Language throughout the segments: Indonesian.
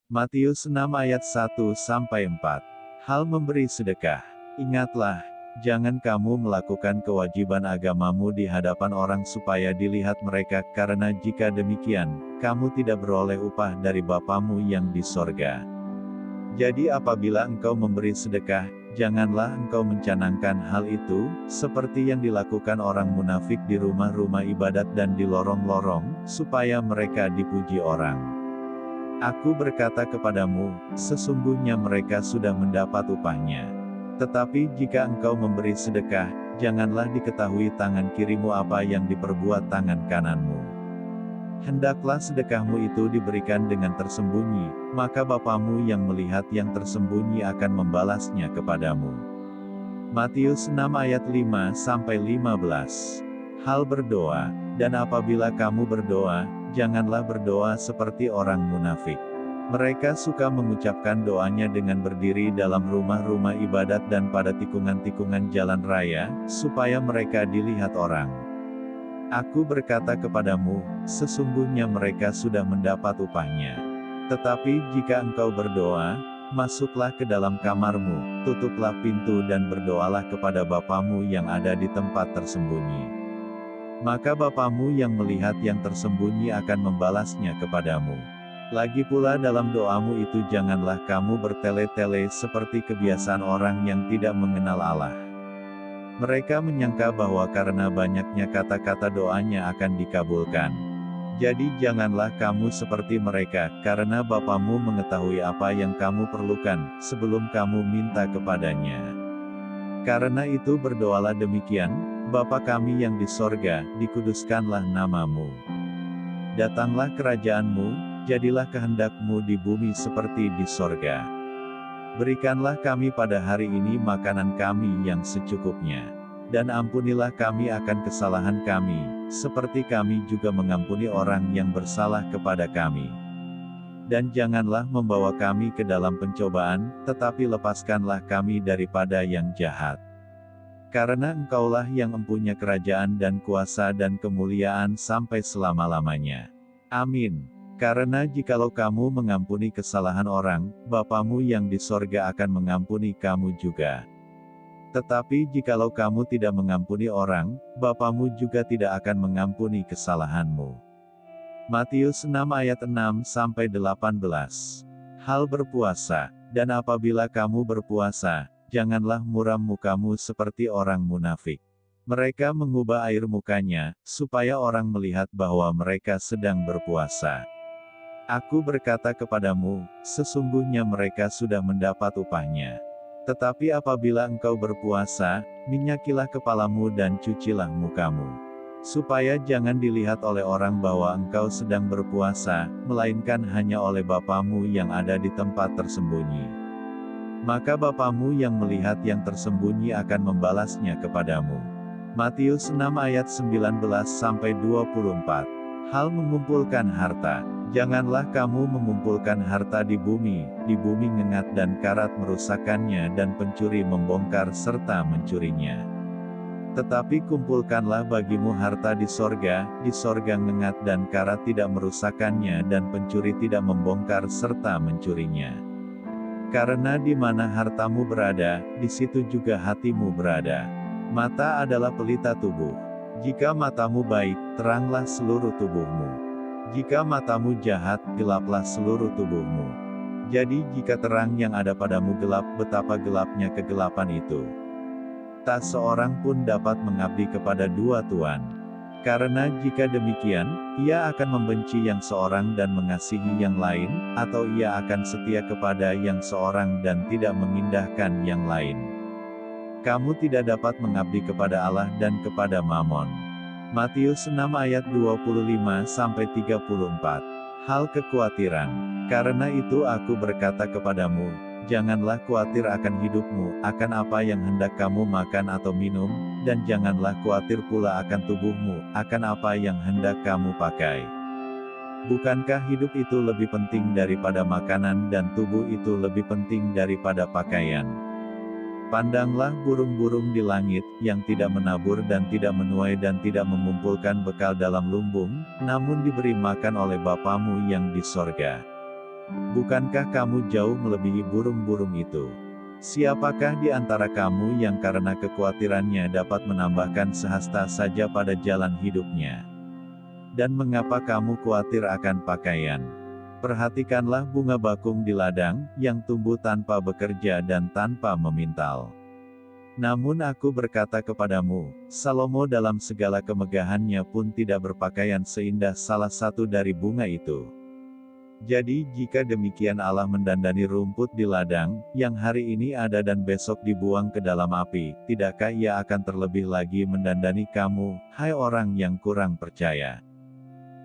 Matius 6 ayat 1-4. Hal memberi sedekah. Ingatlah, jangan kamu melakukan kewajiban agamamu di hadapan orang supaya dilihat mereka, karena jika demikian, kamu tidak beroleh upah dari Bapamu yang di sorga. Jadi apabila engkau memberi sedekah, janganlah engkau mencanangkan hal itu, seperti yang dilakukan orang munafik di rumah-rumah ibadat dan di lorong-lorong, supaya mereka dipuji orang. Aku berkata kepadamu, sesungguhnya mereka sudah mendapat upahnya. Tetapi jika engkau memberi sedekah, janganlah diketahui tangan kirimu apa yang diperbuat tangan kananmu. Hendaklah sedekahmu itu diberikan dengan tersembunyi, maka Bapamu yang melihat yang tersembunyi akan membalasnya kepadamu. Matius 6 ayat 5-15. Hal berdoa, dan apabila kamu berdoa, janganlah berdoa seperti orang munafik. Mereka suka mengucapkan doanya dengan berdiri dalam rumah-rumah ibadat dan pada tikungan-tikungan jalan raya, supaya mereka dilihat orang. Aku berkata kepadamu, sesungguhnya mereka sudah mendapat upahnya. Tetapi jika engkau berdoa, masuklah ke dalam kamarmu, tutuplah pintu dan berdoalah kepada Bapamu yang ada di tempat tersembunyi. Maka Bapamu yang melihat yang tersembunyi akan membalasnya kepadamu. Lagi pula dalam doamu itu janganlah kamu bertele-tele seperti kebiasaan orang yang tidak mengenal Allah. Mereka menyangka bahwa karena banyaknya kata-kata doanya akan dikabulkan. Jadi janganlah kamu seperti mereka, karena Bapamu mengetahui apa yang kamu perlukan, sebelum kamu minta kepadanya. Karena itu berdoalah demikian, Bapa kami yang di sorga, dikuduskanlah namamu. Datanglah kerajaanmu, jadilah kehendakmu di bumi seperti di sorga. Berikanlah kami pada hari ini makanan kami yang secukupnya. Dan ampunilah kami akan kesalahan kami, seperti kami juga mengampuni orang yang bersalah kepada kami. Dan janganlah membawa kami ke dalam pencobaan, tetapi lepaskanlah kami daripada yang jahat. Karena Engkaulah yang empunya kerajaan dan kuasa dan kemuliaan sampai selama-lamanya. Amin. Karena jikalau kamu mengampuni kesalahan orang, Bapamu yang di sorga akan mengampuni kamu juga. Tetapi jikalau kamu tidak mengampuni orang, Bapamu juga tidak akan mengampuni kesalahanmu. Matius 6 ayat 6-18. Hal berpuasa, dan apabila kamu berpuasa, janganlah muram mukamu seperti orang munafik. Mereka mengubah air mukanya, supaya orang melihat bahwa mereka sedang berpuasa. Aku berkata kepadamu, sesungguhnya mereka sudah mendapat upahnya. Tetapi apabila engkau berpuasa, minyakilah kepalamu dan cucilah mukamu. Supaya jangan dilihat oleh orang bahwa engkau sedang berpuasa, melainkan hanya oleh Bapamu yang ada di tempat tersembunyi. Maka Bapamu yang melihat yang tersembunyi akan membalasnya kepadamu. Matius 6 ayat 19-24. Hal mengumpulkan harta. Janganlah kamu mengumpulkan harta di bumi ngengat dan karat merusakkannya dan pencuri membongkar serta mencurinya. Tetapi kumpulkanlah bagimu harta di sorga ngengat dan karat tidak merusakkannya dan pencuri tidak membongkar serta mencurinya. Karena di mana hartamu berada, di situ juga hatimu berada. Mata adalah pelita tubuh. Jika matamu baik, teranglah seluruh tubuhmu. Jika matamu jahat, gelaplah seluruh tubuhmu. Jadi jika terang yang ada padamu gelap, betapa gelapnya kegelapan itu. Tak seorang pun dapat mengabdi kepada dua tuan. Karena jika demikian, ia akan membenci yang seorang dan mengasihi yang lain, atau ia akan setia kepada yang seorang dan tidak mengindahkan yang lain. Kamu tidak dapat mengabdi kepada Allah dan kepada Mamon. Matius 6 ayat 25-34. Hal kekhawatiran. Karena itu aku berkata kepadamu, janganlah khawatir akan hidupmu, akan apa yang hendak kamu makan atau minum, dan janganlah khawatir pula akan tubuhmu, akan apa yang hendak kamu pakai. Bukankah hidup itu lebih penting daripada makanan dan tubuh itu lebih penting daripada pakaian? Pandanglah burung-burung di langit, yang tidak menabur dan tidak menuai dan tidak mengumpulkan bekal dalam lumbung, namun diberi makan oleh Bapamu yang di sorga. Bukankah kamu jauh melebihi burung-burung itu? Siapakah di antara kamu yang karena kekhawatirannya dapat menambahkan sehasta saja pada jalan hidupnya? Dan mengapa kamu khawatir akan pakaian? Perhatikanlah bunga bakung di ladang, yang tumbuh tanpa bekerja dan tanpa memintal. Namun aku berkata kepadamu, Salomo dalam segala kemegahannya pun tidak berpakaian seindah salah satu dari bunga itu. Jadi jika demikian Allah mendandani rumput di ladang, yang hari ini ada dan besok dibuang ke dalam api, tidakkah Ia akan terlebih lagi mendandani kamu, hai orang yang kurang percaya?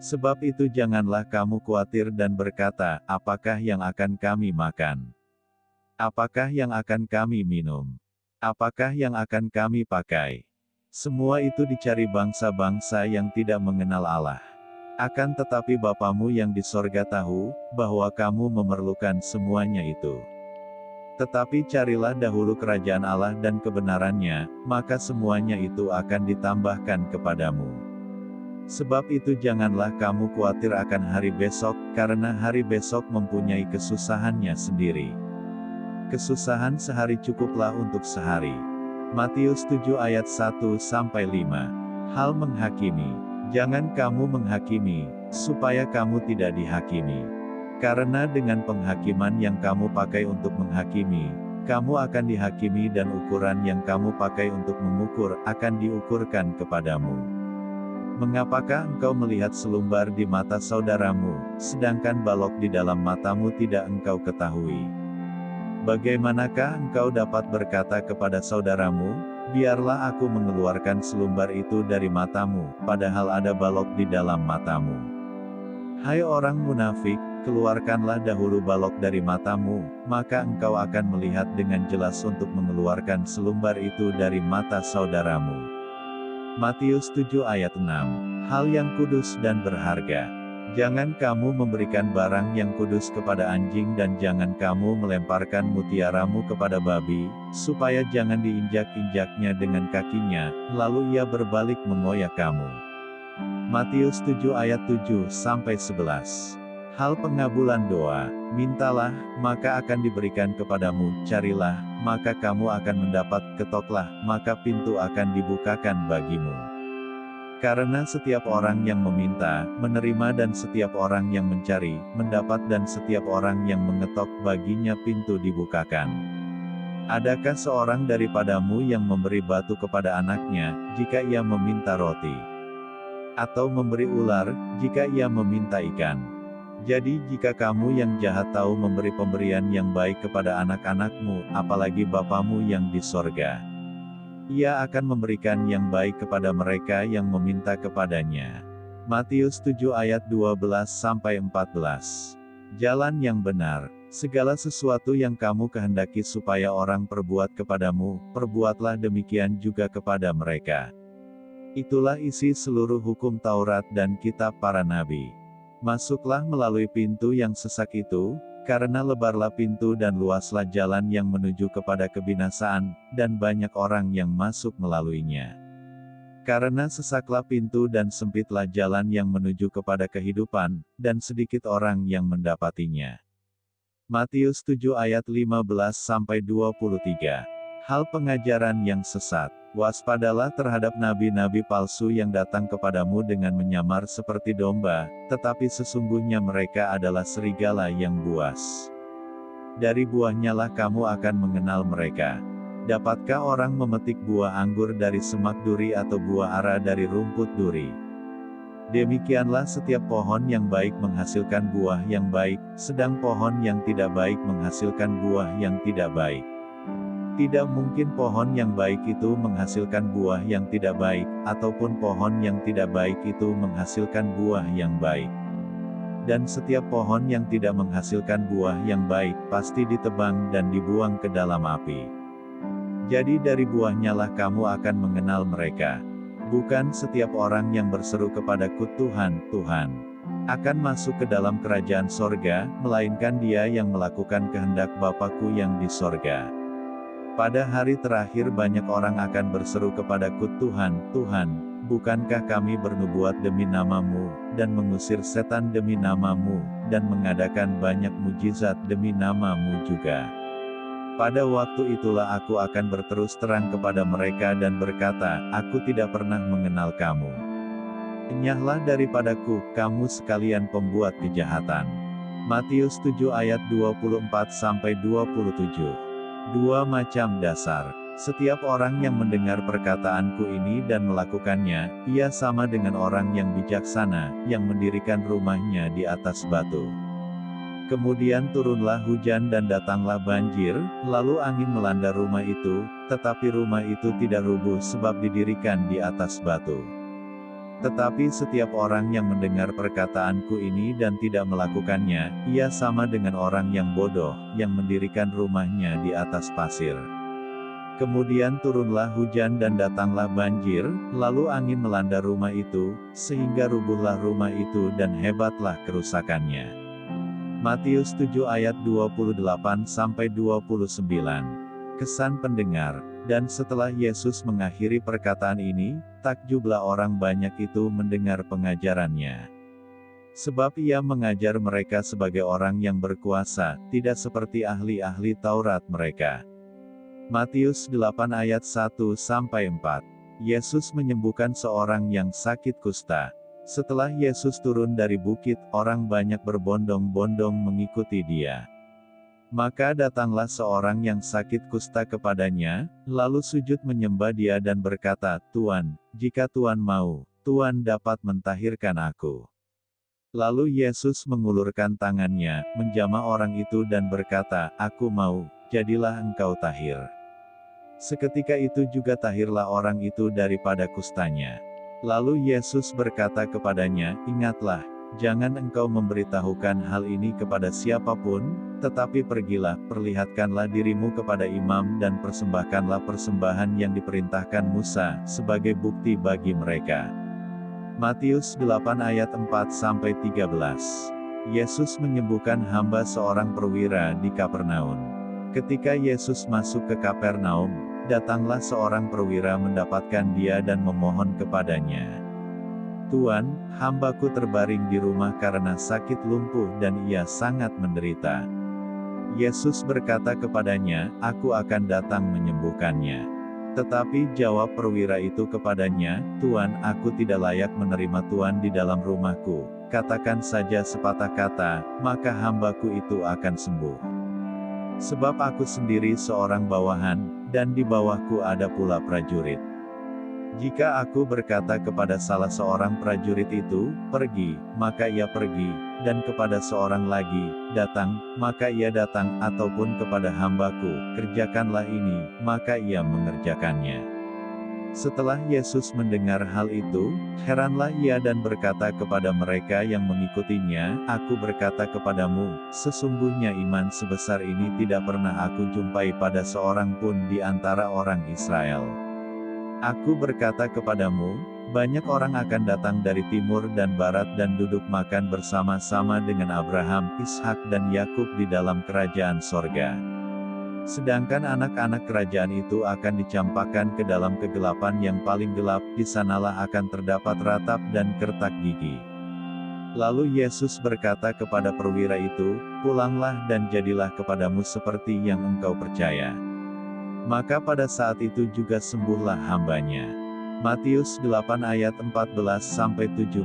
Sebab itu janganlah kamu khawatir dan berkata, apakah yang akan kami makan? Apakah yang akan kami minum? Apakah yang akan kami pakai? Semua itu dicari bangsa-bangsa yang tidak mengenal Allah. Akan tetapi Bapamu yang di sorga tahu, bahwa kamu memerlukan semuanya itu. Tetapi carilah dahulu kerajaan Allah dan kebenarannya, maka semuanya itu akan ditambahkan kepadamu. Sebab itu janganlah kamu khawatir akan hari besok, karena hari besok mempunyai kesusahannya sendiri. Kesusahan sehari cukuplah untuk sehari. Matius 7 ayat 1-5. Hal menghakimi. Jangan kamu menghakimi, supaya kamu tidak dihakimi. Karena dengan penghakiman yang kamu pakai untuk menghakimi, kamu akan dihakimi dan ukuran yang kamu pakai untuk mengukur, akan diukurkan kepadamu. Mengapakah engkau melihat selumbar di mata saudaramu, sedangkan balok di dalam matamu tidak engkau ketahui? Bagaimanakah engkau dapat berkata kepada saudaramu, biarlah aku mengeluarkan selumbar itu dari matamu, padahal ada balok di dalam matamu? Hai orang munafik, keluarkanlah dahulu balok dari matamu, maka engkau akan melihat dengan jelas untuk mengeluarkan selumbar itu dari mata saudaramu. Matius 7 ayat 6. Hal yang kudus dan berharga. Jangan kamu memberikan barang yang kudus kepada anjing dan jangan kamu melemparkan mutiaramu kepada babi, supaya jangan diinjak-injaknya dengan kakinya, lalu ia berbalik mengoyak kamu. Matius 7 ayat 7-11. Hal pengabulan doa, mintalah, maka akan diberikan kepadamu, carilah, maka kamu akan mendapat, ketoklah, maka pintu akan dibukakan bagimu. Karena setiap orang yang meminta, menerima dan setiap orang yang mencari, mendapat dan setiap orang yang mengetok baginya pintu dibukakan. Adakah seorang daripadamu yang memberi batu kepada anaknya, jika ia meminta roti? Atau memberi ular, jika ia meminta ikan? Jadi jika kamu yang jahat tahu memberi pemberian yang baik kepada anak-anakmu, apalagi Bapamu yang di sorga, Ia akan memberikan yang baik kepada mereka yang meminta kepadanya. Matius 7 ayat 12-14. Jalan yang benar. Segala sesuatu yang kamu kehendaki supaya orang perbuat kepadamu, perbuatlah demikian juga kepada mereka. Itulah isi seluruh hukum Taurat dan kitab para nabi. Masuklah melalui pintu yang sesak itu, karena lebarlah pintu dan luaslah jalan yang menuju kepada kebinasaan, dan banyak orang yang masuk melaluinya. Karena sesaklah pintu dan sempitlah jalan yang menuju kepada kehidupan, dan sedikit orang yang mendapatinya. Matius 7 ayat 15-23. Hal pengajaran yang sesat. Waspadalah terhadap nabi-nabi palsu yang datang kepadamu dengan menyamar seperti domba, tetapi sesungguhnya mereka adalah serigala yang buas. Dari buahnya lah kamu akan mengenal mereka. Dapatkah orang memetik buah anggur dari semak duri atau buah ara dari rumput duri? Demikianlah setiap pohon yang baik menghasilkan buah yang baik, sedang pohon yang tidak baik menghasilkan buah yang tidak baik. Tidak mungkin pohon yang baik itu menghasilkan buah yang tidak baik, ataupun pohon yang tidak baik itu menghasilkan buah yang baik. Dan setiap pohon yang tidak menghasilkan buah yang baik, pasti ditebang dan dibuang ke dalam api. Jadi dari buahnya lah kamu akan mengenal mereka. Bukan setiap orang yang berseru kepadaku Tuhan, Tuhan, akan masuk ke dalam kerajaan sorga, melainkan dia yang melakukan kehendak Bapa-Ku yang di sorga. Pada hari terakhir banyak orang akan berseru kepadaku Tuhan, Tuhan, bukankah kami bernubuat demi namamu, dan mengusir setan demi namamu, dan mengadakan banyak mujizat demi namamu juga? Pada waktu itulah aku akan berterus terang kepada mereka dan berkata, aku tidak pernah mengenal kamu. Enyahlah daripadaku, kamu sekalian pembuat kejahatan. Matius 7 ayat 24-27. Dua macam dasar. Setiap orang yang mendengar perkataanku ini dan melakukannya, ia sama dengan orang yang bijaksana, yang mendirikan rumahnya di atas batu. Kemudian turunlah hujan dan datanglah banjir, lalu angin melanda rumah itu, tetapi rumah itu tidak rubuh sebab didirikan di atas batu. Tetapi setiap orang yang mendengar perkataanku ini dan tidak melakukannya, ia sama dengan orang yang bodoh, yang mendirikan rumahnya di atas pasir. Kemudian turunlah hujan dan datanglah banjir, lalu angin melanda rumah itu, sehingga rubuhlah rumah itu dan hebatlah kerusakannya. Matius 7 ayat 28-29. Kesan pendengar. Dan setelah Yesus mengakhiri perkataan ini, takjublah orang banyak itu mendengar pengajarannya. Sebab ia mengajar mereka sebagai orang yang berkuasa, tidak seperti ahli-ahli Taurat mereka. Matius 8 ayat 1-4. Yesus menyembuhkan seorang yang sakit kusta. Setelah Yesus turun dari bukit, orang banyak berbondong-bondong mengikuti dia. Maka datanglah seorang yang sakit kusta kepadanya, lalu sujud menyembah dia dan berkata, Tuan, jika Tuan mau, Tuan dapat mentahirkan aku. Lalu Yesus mengulurkan tangannya, menjamah orang itu dan berkata, Aku mau, jadilah engkau tahir. Seketika itu juga tahirlah orang itu daripada kustanya. Lalu Yesus berkata kepadanya, Ingatlah, jangan engkau memberitahukan hal ini kepada siapapun, tetapi pergilah, perlihatkanlah dirimu kepada imam dan persembahkanlah persembahan yang diperintahkan Musa, sebagai bukti bagi mereka. Matius 8 ayat 4-13. Yesus menyembuhkan hamba seorang perwira di Kapernaum. Ketika Yesus masuk ke Kapernaum, datanglah seorang perwira mendapatkan dia dan memohon kepadanya. Tuan, hambaku terbaring di rumah karena sakit lumpuh dan ia sangat menderita. Yesus berkata kepadanya, Aku akan datang menyembuhkannya. Tetapi jawab perwira itu kepadanya, Tuan, aku tidak layak menerima Tuan di dalam rumahku. Katakan saja sepatah kata, maka hambaku itu akan sembuh. Sebab aku sendiri seorang bawahan, dan di bawahku ada pula prajurit. Jika aku berkata kepada salah seorang prajurit itu, pergi, maka ia pergi, dan kepada seorang lagi, datang, maka ia datang, ataupun kepada hambaku, kerjakanlah ini, maka ia mengerjakannya. Setelah Yesus mendengar hal itu, heranlah ia dan berkata kepada mereka yang mengikutinya, Aku berkata kepadamu, sesungguhnya iman sebesar ini tidak pernah aku jumpai pada seorang pun di antara orang Israel. Aku berkata kepadamu, banyak orang akan datang dari timur dan barat dan duduk makan bersama-sama dengan Abraham, Ishak dan Yakub di dalam kerajaan sorga. Sedangkan anak-anak kerajaan itu akan dicampakkan ke dalam kegelapan yang paling gelap, di sanalah akan terdapat ratap dan kertak gigi. Lalu Yesus berkata kepada perwira itu, Pulanglah dan jadilah kepadamu seperti yang engkau percaya. Maka pada saat itu juga sembuhlah hambanya. Matius 8 ayat 14-17.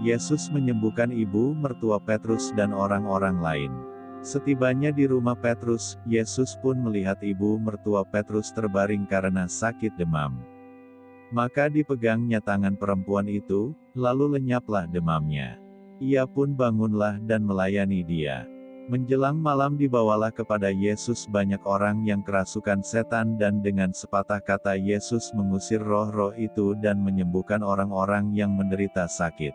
Yesus menyembuhkan ibu mertua Petrus dan orang-orang lain. Setibanya di rumah Petrus, Yesus pun melihat ibu mertua Petrus terbaring karena sakit demam. Maka dipegangnya tangan perempuan itu, lalu lenyaplah demamnya. Ia pun bangunlah dan melayani dia. Menjelang malam dibawalah kepada Yesus banyak orang yang kerasukan setan dan dengan sepatah kata Yesus mengusir roh-roh itu dan menyembuhkan orang-orang yang menderita sakit.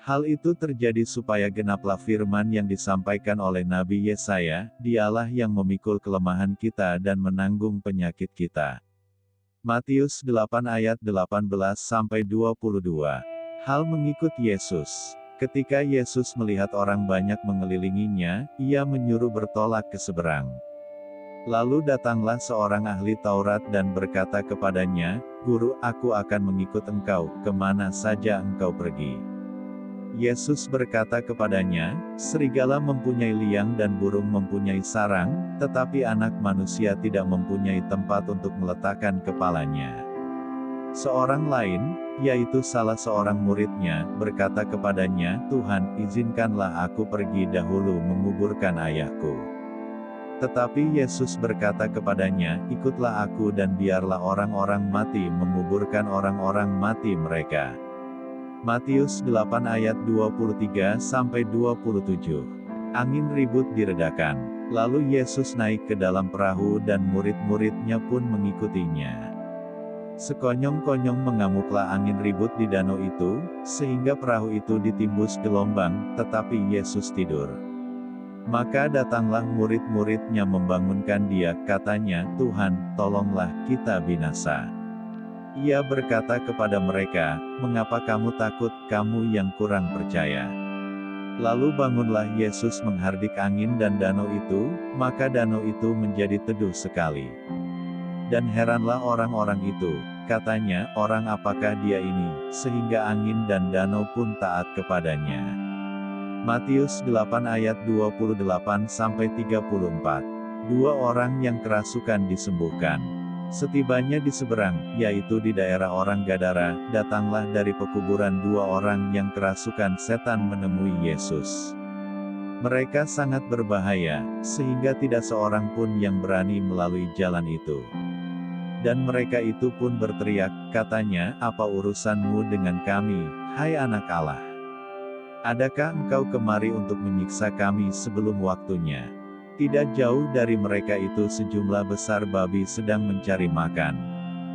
Hal itu terjadi supaya genaplah firman yang disampaikan oleh Nabi Yesaya, Dialah yang memikul kelemahan kita dan menanggung penyakit kita. Matius 8 ayat 18-22. Hal mengikut Yesus. Ketika Yesus melihat orang banyak mengelilinginya, ia menyuruh bertolak ke seberang. Lalu datanglah seorang ahli Taurat dan berkata kepadanya, "Guru, aku akan mengikut engkau, kemana saja engkau pergi." Yesus berkata kepadanya, "Serigala mempunyai liang dan burung mempunyai sarang, tetapi Anak Manusia tidak mempunyai tempat untuk meletakkan kepalanya." Seorang lain, yaitu salah seorang muridnya, berkata kepadanya, "Tuhan, izinkanlah aku pergi dahulu menguburkan ayahku." Tetapi Yesus berkata kepadanya, "Ikutlah aku dan biarlah orang-orang mati menguburkan orang-orang mati mereka." Matius 8 ayat 23-27. Angin ribut diredakan. Lalu Yesus naik ke dalam perahu dan murid-muridnya pun mengikutinya. Sekonyong-konyong mengamuklah angin ribut di danau itu, sehingga perahu itu ditimbus gelombang, tetapi Yesus tidur. Maka datanglah murid-muridnya membangunkan dia, katanya, "Tuhan, tolonglah, kita binasa." Ia berkata kepada mereka, "Mengapa kamu takut, kamu yang kurang percaya?" Lalu bangunlah Yesus menghardik angin dan danau itu, maka danau itu menjadi teduh sekali. Dan heranlah orang-orang itu, katanya, "Orang apakah dia ini, sehingga angin dan danau pun taat kepadanya?" Matius 8 ayat 28-34. Dua orang yang kerasukan disembuhkan. Setibanya di seberang, yaitu di daerah orang Gadara, datanglah dari pekuburan dua orang yang kerasukan setan menemui Yesus. Mereka sangat berbahaya, sehingga tidak seorang pun yang berani melalui jalan itu. Dan mereka itu pun berteriak, katanya, "Apa urusanmu dengan kami, hai Anak Allah? Adakah engkau kemari untuk menyiksa kami sebelum waktunya?" Tidak jauh dari mereka itu sejumlah besar babi sedang mencari makan.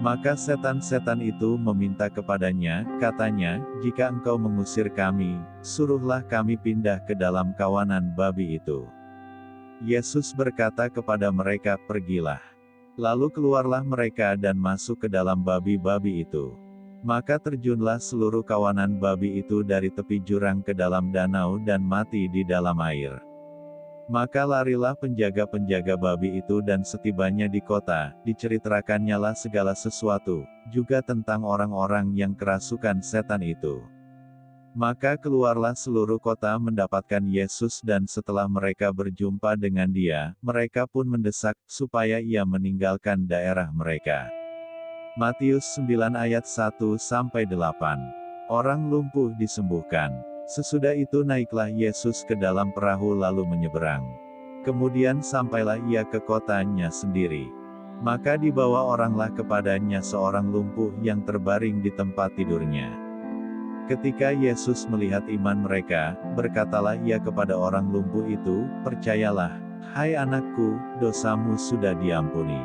Maka setan-setan itu meminta kepadanya, katanya, "Jika engkau mengusir kami, suruhlah kami pindah ke dalam kawanan babi itu." Yesus berkata kepada mereka, "Pergilah." Lalu keluarlah mereka dan masuk ke dalam babi-babi itu. Maka terjunlah seluruh kawanan babi itu dari tepi jurang ke dalam danau dan mati di dalam air. Maka larilah penjaga-penjaga babi itu dan setibanya di kota, diceritakannya segala sesuatu, juga tentang orang-orang yang kerasukan setan itu. Maka keluarlah seluruh kota mendapatkan Yesus dan setelah mereka berjumpa dengan dia, mereka pun mendesak, supaya ia meninggalkan daerah mereka. Matius 9 ayat 1-8. Orang lumpuh disembuhkan. Sesudah itu naiklah Yesus ke dalam perahu lalu menyeberang. Kemudian sampailah ia ke kotanya sendiri. Maka dibawa oranglah kepadanya seorang lumpuh yang terbaring di tempat tidurnya. Ketika Yesus melihat iman mereka, berkatalah ia kepada orang lumpuh itu, "Percayalah, hai anakku, dosamu sudah diampuni."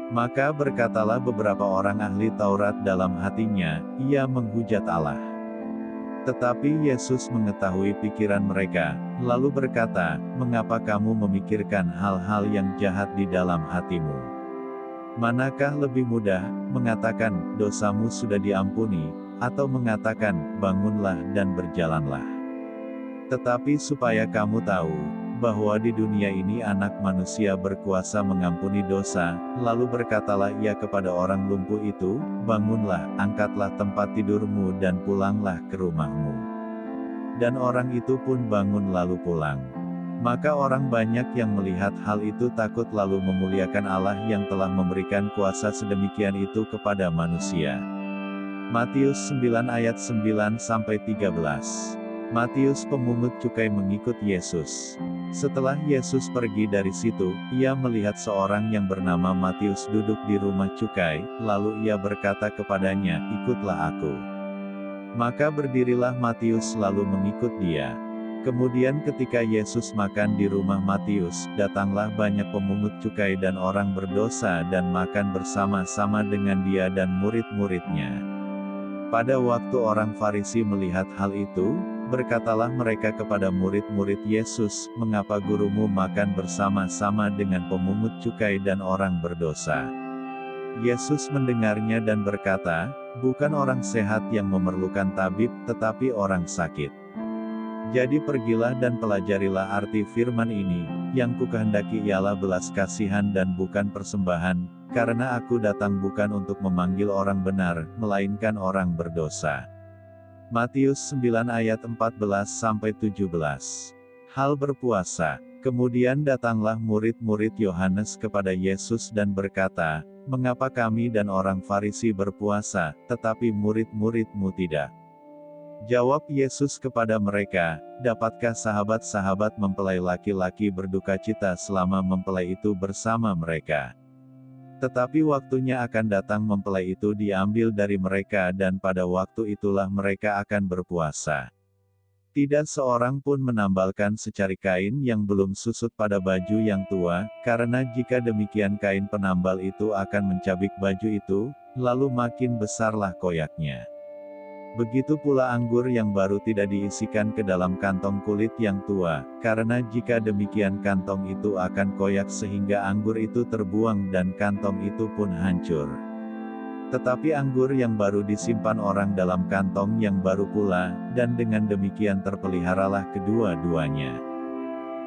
Maka berkatalah beberapa orang ahli Taurat dalam hatinya, "Ia menghujat Allah." Tetapi Yesus mengetahui pikiran mereka, lalu berkata, "Mengapa kamu memikirkan hal-hal yang jahat di dalam hatimu? Manakah lebih mudah, mengatakan, 'Dosamu sudah diampuni,' atau mengatakan, 'Bangunlah dan berjalanlah'? Tetapi supaya kamu tahu, bahwa di dunia ini Anak Manusia berkuasa mengampuni dosa." Lalu berkatalah ia kepada orang lumpuh itu, "Bangunlah, angkatlah tempat tidurmu dan pulanglah ke rumahmu." Dan orang itu pun bangun lalu pulang. Maka orang banyak yang melihat hal itu takut lalu memuliakan Allah yang telah memberikan kuasa sedemikian itu kepada manusia. Matius 9 ayat 9-13. Matius pemungut cukai mengikut Yesus. Setelah Yesus pergi dari situ, ia melihat seorang yang bernama Matius duduk di rumah cukai, lalu ia berkata kepadanya, "Ikutlah aku." Maka berdirilah Matius lalu mengikut dia. Kemudian ketika Yesus makan di rumah Matius, datanglah banyak pemungut cukai dan orang berdosa dan makan bersama-sama dengan dia dan murid-muridnya. Pada waktu orang Farisi melihat hal itu, berkatalah mereka kepada murid-murid Yesus, "Mengapa gurumu makan bersama-sama dengan pemungut cukai dan orang berdosa?" Yesus mendengarnya dan berkata, "Bukan orang sehat yang memerlukan tabib, tetapi orang sakit. Jadi pergilah dan pelajarilah arti firman ini, yang kukehendaki ialah belas kasihan dan bukan persembahan, karena aku datang bukan untuk memanggil orang benar, melainkan orang berdosa. Matius 9 ayat 14-17. Hal berpuasa. Kemudian datanglah murid-murid Yohanes kepada Yesus dan berkata, "Mengapa kami dan orang Farisi berpuasa, tetapi murid-murid-mu tidak?" Jawab Yesus kepada mereka, "Dapatkah sahabat-sahabat mempelai laki-laki berduka cita selama mempelai itu bersama mereka? Tetapi waktunya akan datang mempelai itu diambil dari mereka dan pada waktu itulah mereka akan berpuasa. Tidak seorang pun menambalkan secari kain yang belum susut pada baju yang tua, karena jika demikian kain penambal itu akan mencabik baju itu, lalu makin besarlah koyaknya. Begitu pula anggur yang baru tidak diisikan ke dalam kantong kulit yang tua, karena jika demikian kantong itu akan koyak sehingga anggur itu terbuang dan kantong itu pun hancur. Tetapi anggur yang baru disimpan orang dalam kantong yang baru pula, dan dengan demikian terpeliharalah kedua-duanya."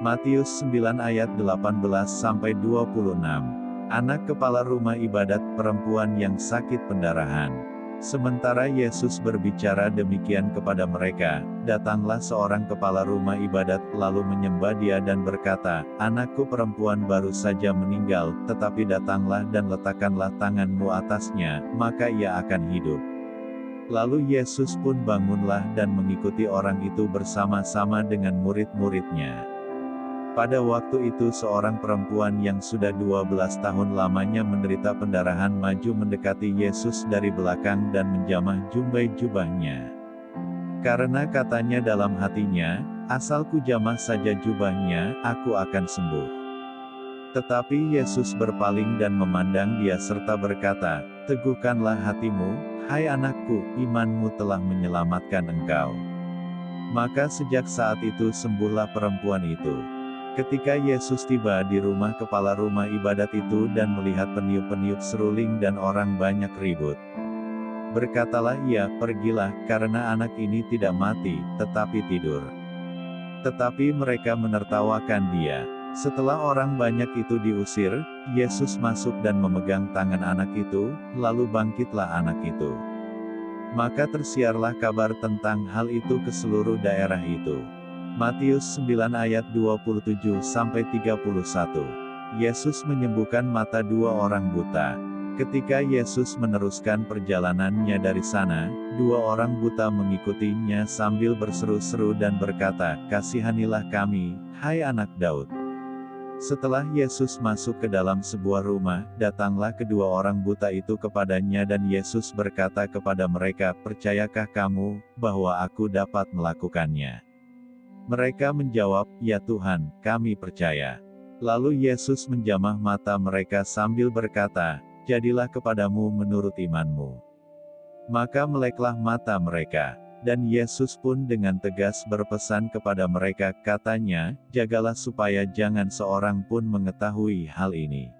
Matius 9 ayat 18-26. Anak kepala rumah ibadat perempuan yang sakit pendarahan. Sementara Yesus berbicara demikian kepada mereka, datanglah seorang kepala rumah ibadat lalu menyembah dia dan berkata, "Anakku perempuan baru saja meninggal, tetapi datanglah dan letakkanlah tanganmu atasnya, maka ia akan hidup." Lalu Yesus pun bangunlah dan mengikuti orang itu bersama-sama dengan murid-muridnya. Pada waktu itu seorang perempuan yang sudah 12 tahun lamanya menderita pendarahan maju mendekati Yesus dari belakang dan menjamah jumbai jubahnya. Karena katanya dalam hatinya, "Asal ku jamah saja jubahnya, aku akan sembuh." Tetapi Yesus berpaling dan memandang dia serta berkata, "Teguhkanlah hatimu, hai anakku, imanmu telah menyelamatkan engkau." Maka sejak saat itu sembuhlah perempuan itu. Ketika Yesus tiba di rumah kepala rumah ibadat itu dan melihat peniup-peniup seruling dan orang banyak ribut, berkatalah ia, "Pergilah, karena anak ini tidak mati, tetapi tidur." Tetapi mereka menertawakan dia. Setelah orang banyak itu diusir, Yesus masuk dan memegang tangan anak itu, lalu bangkitlah anak itu. Maka tersiarlah kabar tentang hal itu ke seluruh daerah itu. Matius 9 ayat 27-31. Yesus menyembuhkan mata dua orang buta. Ketika Yesus meneruskan perjalanannya dari sana, dua orang buta mengikutinya sambil berseru-seru dan berkata, "Kasihanilah kami, hai anak Daud." Setelah Yesus masuk ke dalam sebuah rumah, datanglah kedua orang buta itu kepadanya dan Yesus berkata kepada mereka, "Percayakah kamu, bahwa aku dapat melakukannya?" Mereka menjawab, "Ya Tuhan, kami percaya." Lalu Yesus menjamah mata mereka sambil berkata, "Jadilah kepadamu menurut imanmu." Maka meleklah mata mereka. Dan Yesus pun dengan tegas berpesan kepada mereka, katanya, "Jagalah supaya jangan seorang pun mengetahui hal ini."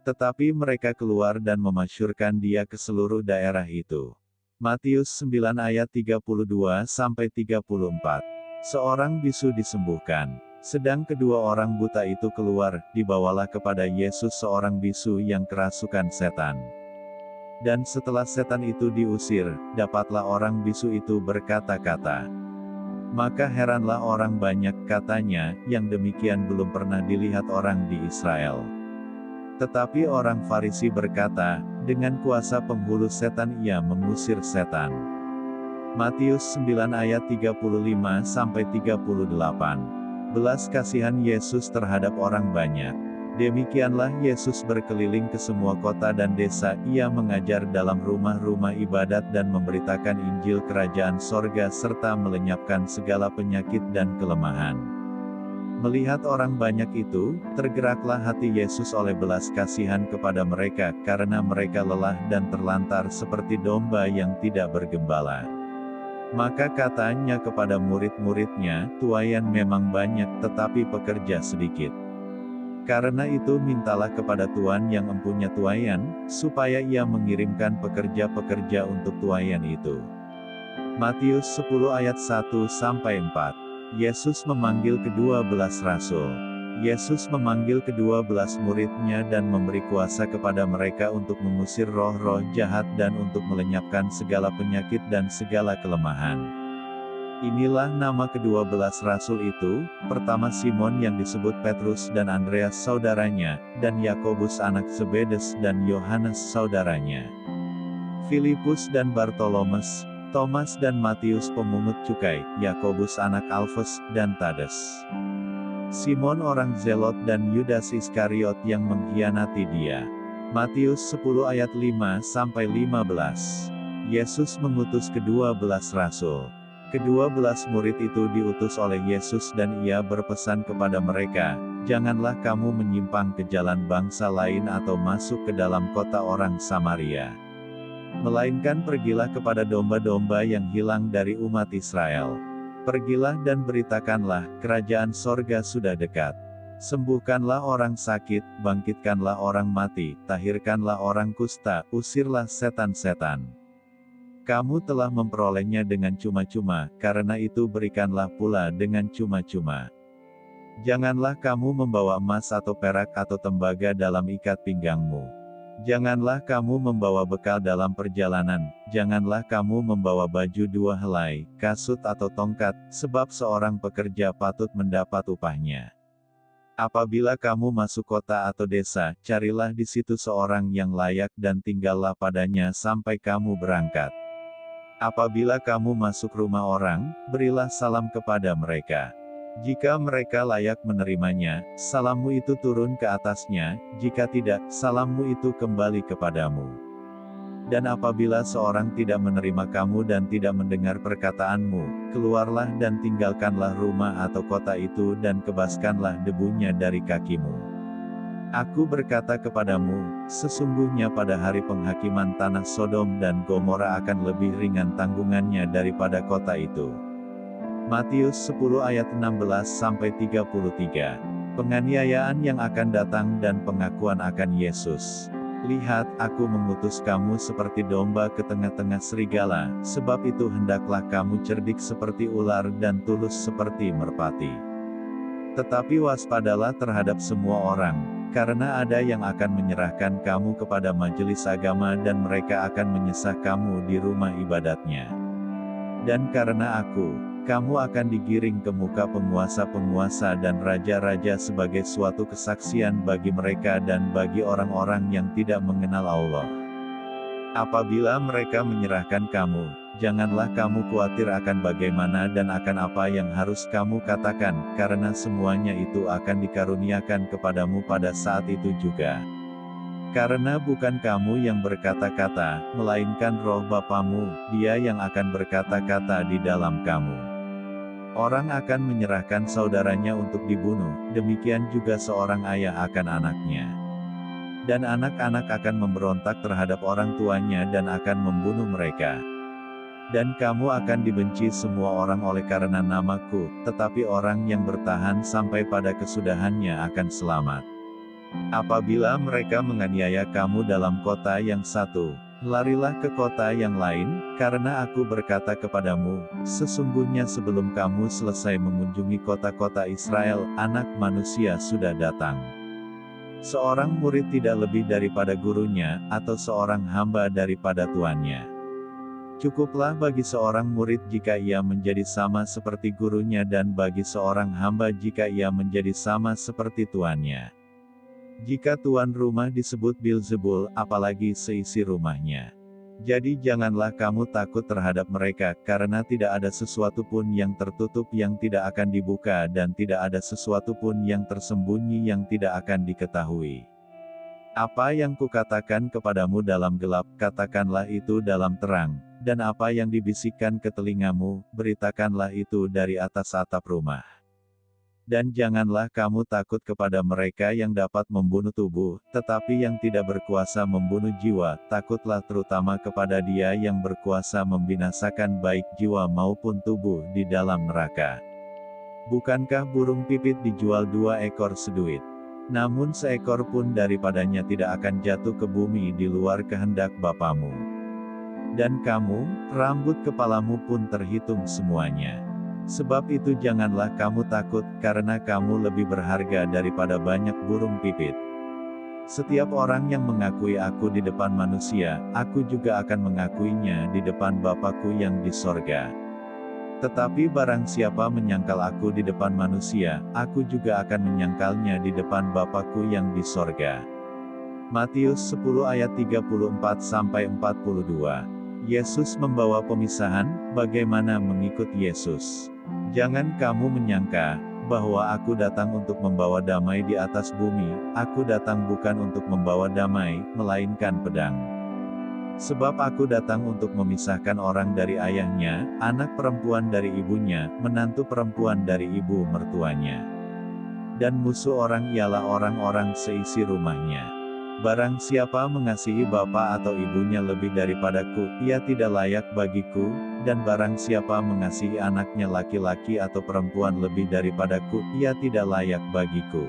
Tetapi mereka keluar dan memasyurkan dia ke seluruh daerah itu. Matius 9 ayat 32-34. Seorang bisu disembuhkan. Sedang kedua orang buta itu keluar, dibawalah kepada Yesus seorang bisu yang kerasukan setan. Dan setelah setan itu diusir, dapatlah orang bisu itu berkata-kata. Maka heranlah orang banyak, katanya, yang demikian belum pernah dilihat orang di Israel. Tetapi orang Farisi berkata, dengan kuasa penghulu setan ia mengusir setan. Matius 9 ayat 35-38. Belas kasihan Yesus terhadap orang banyak. Demikianlah Yesus berkeliling ke semua kota dan desa, ia mengajar dalam rumah-rumah ibadat dan memberitakan Injil Kerajaan Sorga serta melenyapkan segala penyakit dan kelemahan. Melihat orang banyak itu, tergeraklah hati Yesus oleh belas kasihan kepada mereka, karena mereka lelah dan terlantar seperti domba yang tidak bergembala. Maka katanya kepada murid-muridnya, "Tuaian memang banyak, tetapi pekerja sedikit. Karena itu mintalah kepada Tuan yang empunya tuaian, supaya ia mengirimkan pekerja-pekerja untuk tuaian itu." Matius 10 ayat 1-4. Yesus memanggil ke-12 rasul. Yesus memanggil ke-12 murid-Nya dan memberi kuasa kepada mereka untuk mengusir roh-roh jahat dan untuk melenyapkan segala penyakit dan segala kelemahan. Inilah nama ke-12 rasul itu, pertama Simon yang disebut Petrus dan Andreas saudaranya, dan Yakobus anak Zebedes dan Yohanes saudaranya. Filipus dan Bartolomeus, Thomas dan Matius pemungut cukai, Yakobus anak Alfeus dan Tades. Simon orang Zelot dan Yudas Iskariot yang mengkhianati dia. Matius 10 ayat 5-15. Yesus mengutus ke-12 rasul. Ke-12 murid itu diutus oleh Yesus dan Ia berpesan kepada mereka, "Janganlah kamu menyimpang ke jalan bangsa lain atau masuk ke dalam kota orang Samaria. Melainkan pergilah kepada domba-domba yang hilang dari umat Israel. Pergilah dan beritakanlah, kerajaan sorga sudah dekat. Sembuhkanlah orang sakit, bangkitkanlah orang mati, tahirkanlah orang kusta, usirlah setan-setan. Kamu telah memperolehnya dengan cuma-cuma, karena itu berikanlah pula dengan cuma-cuma. Janganlah kamu membawa emas atau perak atau tembaga dalam ikat pinggangmu. Janganlah kamu membawa bekal dalam perjalanan, janganlah kamu membawa baju 2 helai, kasut atau tongkat, sebab seorang pekerja patut mendapat upahnya. Apabila kamu masuk kota atau desa, carilah di situ seorang yang layak dan tinggallah padanya sampai kamu berangkat. Apabila kamu masuk rumah orang, berilah salam kepada mereka. Jika mereka layak menerimanya, salammu itu turun ke atasnya, jika tidak, salammu itu kembali kepadamu. Dan apabila seorang tidak menerima kamu dan tidak mendengar perkataanmu, keluarlah dan tinggalkanlah rumah atau kota itu dan kebaskanlah debunya dari kakimu. Aku berkata kepadamu, sesungguhnya pada hari penghakiman tanah Sodom dan Gomora akan lebih ringan tanggungannya daripada kota itu. Matius 10 ayat 16-33. Penganiayaan yang akan datang dan pengakuan akan Yesus. Lihat, aku mengutus kamu seperti domba ke tengah-tengah serigala, sebab itu hendaklah kamu cerdik seperti ular dan tulus seperti merpati. Tetapi waspadalah terhadap semua orang, karena ada yang akan menyerahkan kamu kepada majelis agama dan mereka akan menyesah kamu di rumah ibadatnya. Dan karena aku, kamu akan digiring ke muka penguasa-penguasa dan raja-raja sebagai suatu kesaksian bagi mereka dan bagi orang-orang yang tidak mengenal Allah. Apabila mereka menyerahkan kamu, janganlah kamu khawatir akan bagaimana dan akan apa yang harus kamu katakan, karena semuanya itu akan dikaruniakan kepadamu pada saat itu juga. Karena bukan kamu yang berkata-kata, melainkan Roh Bapamu, Dia yang akan berkata-kata di dalam kamu. Orang akan menyerahkan saudaranya untuk dibunuh, demikian juga seorang ayah akan anaknya. Dan anak-anak akan memberontak terhadap orang tuanya dan akan membunuh mereka. Dan kamu akan dibenci semua orang oleh karena namaku, tetapi orang yang bertahan sampai pada kesudahannya akan selamat. Apabila mereka menganiaya kamu dalam kota yang satu, larilah ke kota yang lain, karena aku berkata kepadamu, sesungguhnya sebelum kamu selesai mengunjungi kota-kota Israel, Anak Manusia sudah datang. Seorang murid tidak lebih daripada gurunya, atau seorang hamba daripada tuannya. Cukuplah bagi seorang murid jika ia menjadi sama seperti gurunya dan bagi seorang hamba jika ia menjadi sama seperti tuannya. Jika tuan rumah disebut Bilzebul, apalagi seisi rumahnya. Jadi janganlah kamu takut terhadap mereka, karena tidak ada sesuatu pun yang tertutup yang tidak akan dibuka dan tidak ada sesuatu pun yang tersembunyi yang tidak akan diketahui. Apa yang kukatakan kepadamu dalam gelap, katakanlah itu dalam terang, dan apa yang dibisikkan ke telingamu, beritakanlah itu dari atas atap rumah. Dan janganlah kamu takut kepada mereka yang dapat membunuh tubuh, tetapi yang tidak berkuasa membunuh jiwa, takutlah terutama kepada Dia yang berkuasa membinasakan baik jiwa maupun tubuh di dalam neraka. Bukankah burung pipit dijual 2 ekor seduit? Namun seekor pun daripadanya tidak akan jatuh ke bumi di luar kehendak Bapamu. Dan kamu, rambut kepalamu pun terhitung semuanya. Sebab itu janganlah kamu takut, karena kamu lebih berharga daripada banyak burung pipit. Setiap orang yang mengakui aku di depan manusia, aku juga akan mengakuinya di depan Bapa-Ku yang di sorga. Tetapi barang siapa menyangkal aku di depan manusia, aku juga akan menyangkalnya di depan Bapa-Ku yang di sorga. Matius 10 ayat 34-42. Yesus membawa pemisahan, bagaimana mengikut Yesus. Jangan kamu menyangka bahwa aku datang untuk membawa damai di atas bumi. Aku datang bukan untuk membawa damai, melainkan pedang. Sebab aku datang untuk memisahkan orang dari ayahnya, anak perempuan dari ibunya, menantu perempuan dari ibu mertuanya. Dan musuh orang ialah orang-orang seisi rumahnya. Barang siapa mengasihi bapa atau ibunya lebih daripadaku, ia tidak layak bagiku, dan barang siapa mengasihi anaknya laki-laki atau perempuan lebih daripadaku, ia tidak layak bagiku.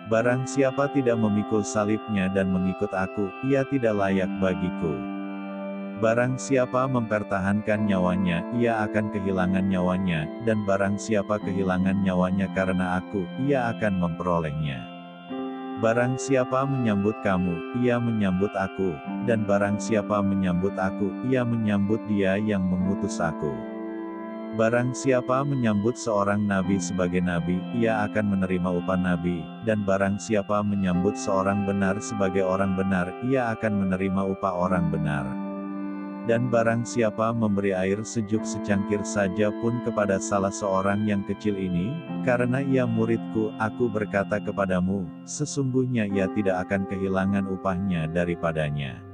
Barang siapa tidak memikul salibnya dan mengikut aku, ia tidak layak bagiku. Barang siapa mempertahankan nyawanya, ia akan kehilangan nyawanya, dan barang siapa kehilangan nyawanya karena aku, ia akan memperolehnya. Barang siapa menyambut kamu, ia menyambut aku, dan barang siapa menyambut aku, ia menyambut dia yang mengutus aku. Barang siapa menyambut seorang nabi sebagai nabi, ia akan menerima upah nabi, dan barang siapa menyambut seorang benar sebagai orang benar, ia akan menerima upah orang benar. Dan barang siapa memberi air sejuk secangkir saja pun kepada salah seorang yang kecil ini, karena ia muridku, aku berkata kepadamu, sesungguhnya ia tidak akan kehilangan upahnya daripadanya.